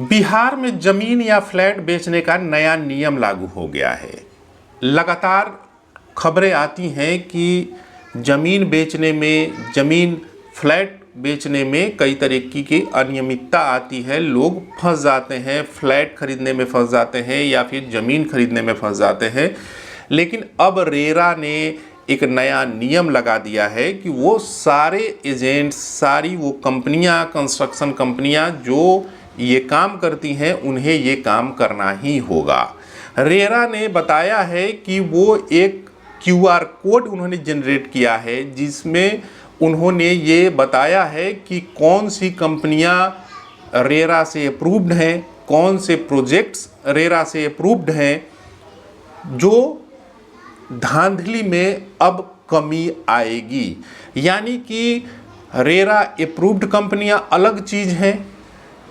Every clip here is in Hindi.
बिहार में जमीन या फ्लैट बेचने का नया नियम लागू हो गया है। लगातार खबरें आती हैं कि जमीन बेचने में, जमीन फ्लैट बेचने में कई तरीके की अनियमितता आती है। लोग फंस जाते हैं, फ्लैट खरीदने में फंस जाते हैं या फिर ज़मीन खरीदने में फंस जाते हैं। लेकिन अब रेरा ने एक नया नियम लगा दिया है कि वो सारे एजेंट्स, सारी वो कंपनियां, कंस्ट्रक्शन कंपनियां जो ये काम करती हैं, उन्हें ये काम करना ही होगा। रेरा ने बताया है कि वो एक क्यूआर कोड उन्होंने जनरेट किया है, जिसमें उन्होंने ये बताया है कि कौन सी कंपनियां रेरा से अप्रूव्ड हैं, कौन से प्रोजेक्ट्स रेरा से अप्रूव्ड हैं। जो धांधली में अब कमी आएगी, यानी कि रेरा अप्रूव्ड कंपनियां अलग चीज़ हैं,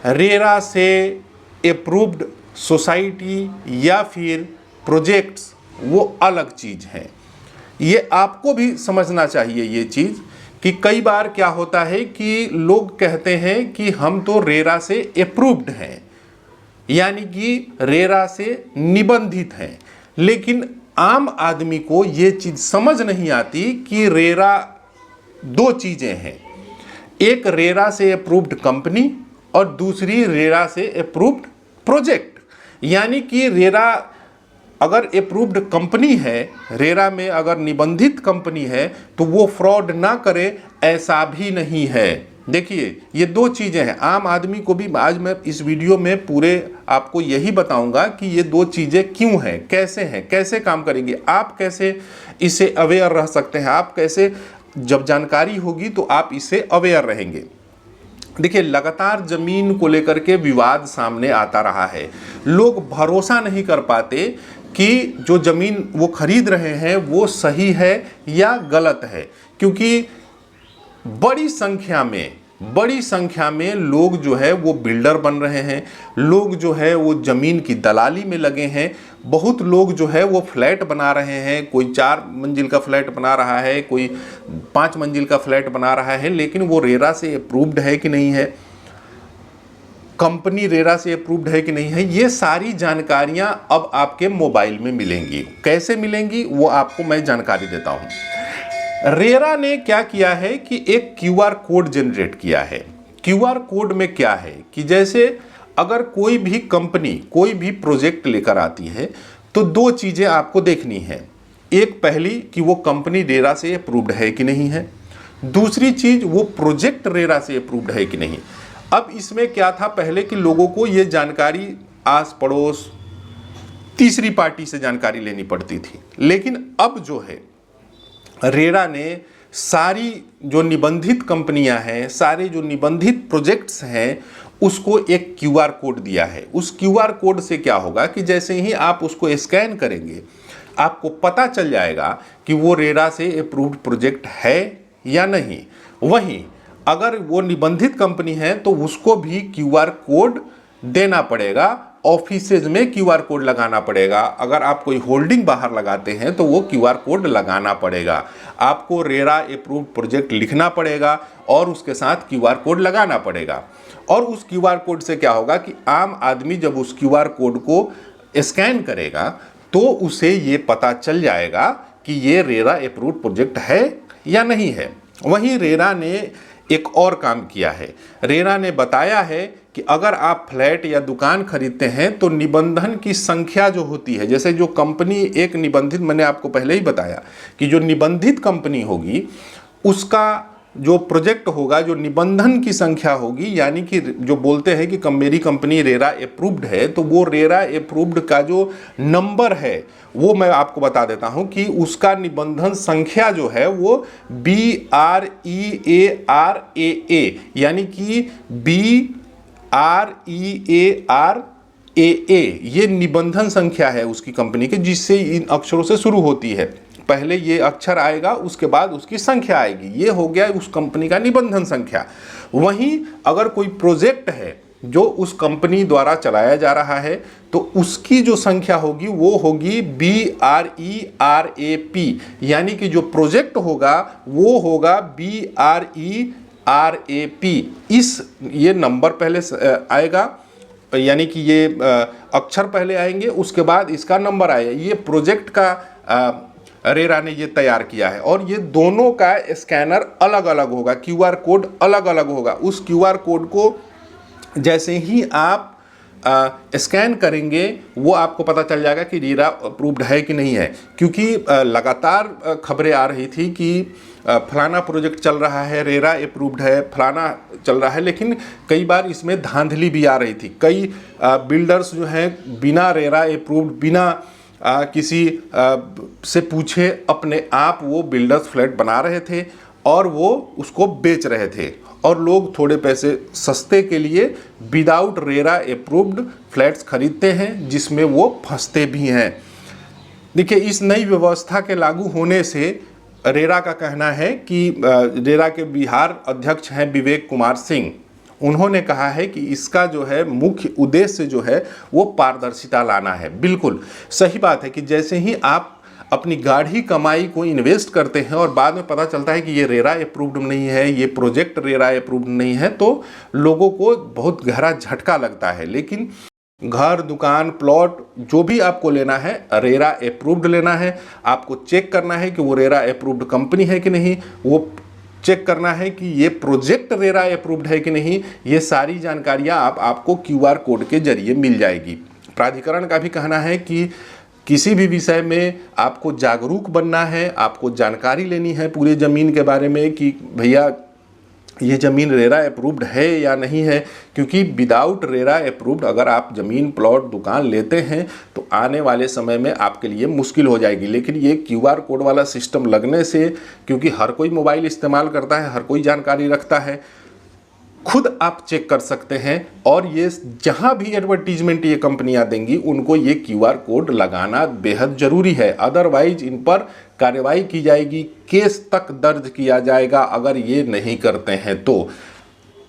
रेरा से अप्रूव्ड सोसाइटी या फिर प्रोजेक्ट्स वो अलग चीज़ हैं। ये आपको भी समझना चाहिए ये चीज़ कि कई बार क्या होता है कि लोग कहते हैं कि हम तो रेरा से अप्रूव्ड हैं, यानी कि रेरा से निबंधित हैं, लेकिन आम आदमी को ये चीज़ समझ नहीं आती कि रेरा दो चीज़ें हैं। एक रेरा से अप्रूव्ड कंपनी और दूसरी रेरा से अप्रूव्ड प्रोजेक्ट। यानी कि रेरा अगर अप्रूव्ड कंपनी है, रेरा में अगर निबंधित कंपनी है, तो वो फ्रॉड ना करे ऐसा भी नहीं है। देखिए, ये दो चीज़ें हैं। आम आदमी को भी आज मैं इस वीडियो में पूरे आपको यही बताऊंगा कि ये दो चीज़ें क्यों हैं, कैसे काम करेंगे, आप कैसे इससे अवेयर रह सकते हैं, आप कैसे, जब जानकारी होगी तो आप इससे अवेयर रहेंगे। देखिए, लगातार ज़मीन को लेकर के विवाद सामने आता रहा है। लोग भरोसा नहीं कर पाते कि जो ज़मीन वो खरीद रहे हैं वो सही है या गलत है, क्योंकि बड़ी संख्या में लोग जो है वो बिल्डर बन रहे हैं, लोग जो है वो ज़मीन की दलाली में लगे हैं। बहुत लोग जो है वो फ्लैट बना रहे हैं, कोई 4 मंजिल का फ्लैट बना रहा है, कोई 5 मंजिल का फ्लैट बना रहा है, लेकिन वो रेरा से अप्रूव्ड है कि नहीं है, कंपनी रेरा से अप्रूव्ड है कि नहीं है, ये सारी जानकारियां अब आपके मोबाइल में मिलेंगी। कैसे मिलेंगी वो आपको मैं जानकारी देता हूं। रेरा ने क्या किया है कि एक क्यूआर कोड जनरेट किया है। क्यूआर कोड में क्या है कि जैसे अगर कोई भी कंपनी कोई भी प्रोजेक्ट लेकर आती है तो दो चीज़ें आपको देखनी है। एक, पहली कि वो कंपनी रेरा से अप्रूव्ड है कि नहीं है, दूसरी चीज़ वो प्रोजेक्ट रेरा से अप्रूव्ड है कि नहीं। अब इसमें क्या था पहले कि लोगों को ये जानकारी आस पड़ोस तीसरी पार्टी से जानकारी लेनी पड़ती थी, लेकिन अब जो है रेरा ने सारी जो निबंधित कंपनियां हैं, सारे जो निबंधित प्रोजेक्ट्स हैं, उसको एक क्यूआर कोड दिया है। उस क्यूआर कोड से क्या होगा कि जैसे ही आप उसको स्कैन करेंगे, आपको पता चल जाएगा कि वो रेरा से अप्रूव्ड प्रोजेक्ट है या नहीं। वहीं अगर वो निबंधित कंपनी है तो उसको भी क्यूआर कोड देना पड़ेगा, ऑफिसेज में क्यूआर कोड लगाना पड़ेगा। अगर आप कोई होल्डिंग बाहर लगाते हैं तो वो क्यूआर कोड लगाना पड़ेगा। आपको रेरा अप्रूव्ड प्रोजेक्ट लिखना पड़ेगा और उसके साथ क्यूआर कोड लगाना पड़ेगा। और उस क्यूआर कोड से क्या होगा कि आम आदमी जब उस क्यूआर कोड को स्कैन करेगा तो उसे ये पता चल जाएगा कि ये रेरा अप्रूव्ड प्रोजेक्ट है या नहीं है। वहीं रेरा ने एक और काम किया है। रेरा ने बताया है कि अगर आप फ्लैट या दुकान खरीदते हैं तो निबंधन की संख्या जो होती है, जैसे जो कंपनी एक निबंधित, मैंने आपको पहले ही बताया कि जो निबंधित कंपनी होगी उसका जो प्रोजेक्ट होगा, जो निबंधन की संख्या होगी, यानी कि जो बोलते हैं कि मेरी कंपनी रेरा अप्रूव्ड है, तो वो रेरा अप्रूव्ड का जो नंबर है वो मैं आपको बता देता हूं कि उसका निबंधन संख्या जो है वो BREARAA, यानी कि BREARAA ये निबंधन संख्या है उसकी कंपनी के, जिससे इन अक्षरों से शुरू होती है। पहले ये अक्षर आएगा, उसके बाद उसकी संख्या आएगी। ये हो गया उस कंपनी का निबंधन संख्या। वहीं अगर कोई प्रोजेक्ट है जो उस कंपनी द्वारा चलाया जा रहा है तो उसकी जो संख्या होगी वो होगी BRERAP, यानी कि जो प्रोजेक्ट होगा वो होगा BRERAP। ये नंबर पहले आएगा यानी कि ये अक्षर पहले आएंगे, उसके बाद इसका नंबर आएगा। ये प्रोजेक्ट का रेरा ने ये तैयार किया है और ये दोनों का स्कैनर अलग अलग होगा, क्यूआर कोड अलग अलग होगा। उस क्यूआर कोड को जैसे ही आप स्कैन करेंगे वो आपको पता चल जाएगा कि रेरा अप्रूव्ड है कि नहीं है, क्योंकि लगातार खबरें आ रही थी कि फलाना प्रोजेक्ट चल रहा है, रेरा अप्रूव्ड है, फलाना चल रहा है, लेकिन कई बार इसमें धांधली भी आ रही थी। कई बिल्डर्स जो हैं बिना रेरा अप्रूव्ड, बिना किसी से पूछे अपने आप वो बिल्डर्स फ्लैट बना रहे थे और वो उसको बेच रहे थे, और लोग थोड़े पैसे सस्ते के लिए विदाउट रेरा अप्रूव्ड फ्लैट्स खरीदते हैं, जिसमें वो फंसते भी हैं। देखिए, इस नई व्यवस्था के लागू होने से रेरा का कहना है कि रेरा के बिहार अध्यक्ष हैं विवेक कुमार सिंह, उन्होंने कहा है कि इसका जो है मुख्य उद्देश्य जो है वो पारदर्शिता लाना है। बिल्कुल सही बात है कि जैसे ही आप अपनी गाढ़ी कमाई को इन्वेस्ट करते हैं और बाद में पता चलता है कि ये रेरा अप्रूव्ड नहीं है, ये प्रोजेक्ट रेरा अप्रूव्ड नहीं है, तो लोगों को बहुत गहरा झटका लगता है। लेकिन घर, दुकान, प्लॉट जो भी आपको लेना है रेरा अप्रूव्ड लेना है। आपको चेक करना है कि वो रेरा अप्रूव्ड कंपनी है कि नहीं, वो चेक करना है कि ये प्रोजेक्ट रेरा अप्रूव्ड है कि नहीं। ये सारी जानकारियाँ आपको क्यूआर कोड के जरिए मिल जाएगी। प्राधिकरण का भी कहना है कि किसी भी विषय में आपको जागरूक बनना है, आपको जानकारी लेनी है पूरे ज़मीन के बारे में कि भैया ये ज़मीन रेरा अप्रूव्ड है या नहीं है, क्योंकि विदाउट रेरा अप्रूव्ड अगर आप ज़मीन, प्लॉट, दुकान लेते हैं तो आने वाले समय में आपके लिए मुश्किल हो जाएगी। लेकिन ये क्यूआर कोड वाला सिस्टम लगने से, क्योंकि हर कोई मोबाइल इस्तेमाल करता है, हर कोई जानकारी रखता है, खुद आप चेक कर सकते हैं। और ये जहां भी एडवर्टीजमेंट ये कंपनियां देंगी उनको ये क्यूआर कोड लगाना बेहद ज़रूरी है, अदरवाइज इन पर कार्रवाई की जाएगी, केस तक दर्ज किया जाएगा अगर ये नहीं करते हैं तो।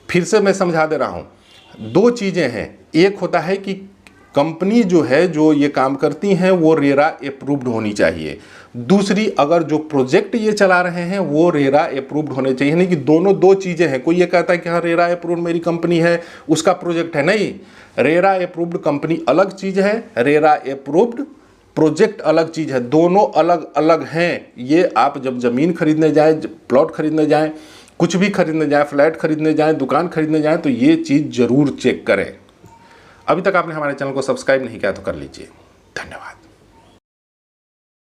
फिर से मैं समझा दे रहा हूँ, दो चीज़ें हैं। एक होता है कि कंपनी जो है, जो ये काम करती हैं, वो रेरा अप्रूव्ड होनी चाहिए। दूसरी, अगर जो प्रोजेक्ट ये चला रहे हैं वो रेरा अप्रूव्ड होने चाहिए। नहीं कि दोनों दो चीज़ें हैं। कोई ये कहता है कि हाँ रेरा अप्रूव्ड मेरी कंपनी है, उसका प्रोजेक्ट है। नहीं, रेरा अप्रूव्ड कंपनी अलग चीज़ है, रेरा अप्रूव्ड प्रोजेक्ट अलग चीज़ है। दोनों अलग अलग हैं। ये आप जब ज़मीन खरीदने जाएँ, प्लॉट खरीदने जाएँ, कुछ भी खरीदने जाएँ, फ्लैट खरीदने जाएँ, दुकान खरीदने जाएँ, तो ये चीज़ ज़रूर चेक करें। अभी तक आपने हमारे चैनल को सब्सक्राइब नहीं किया तो कर लीजिए। धन्यवाद।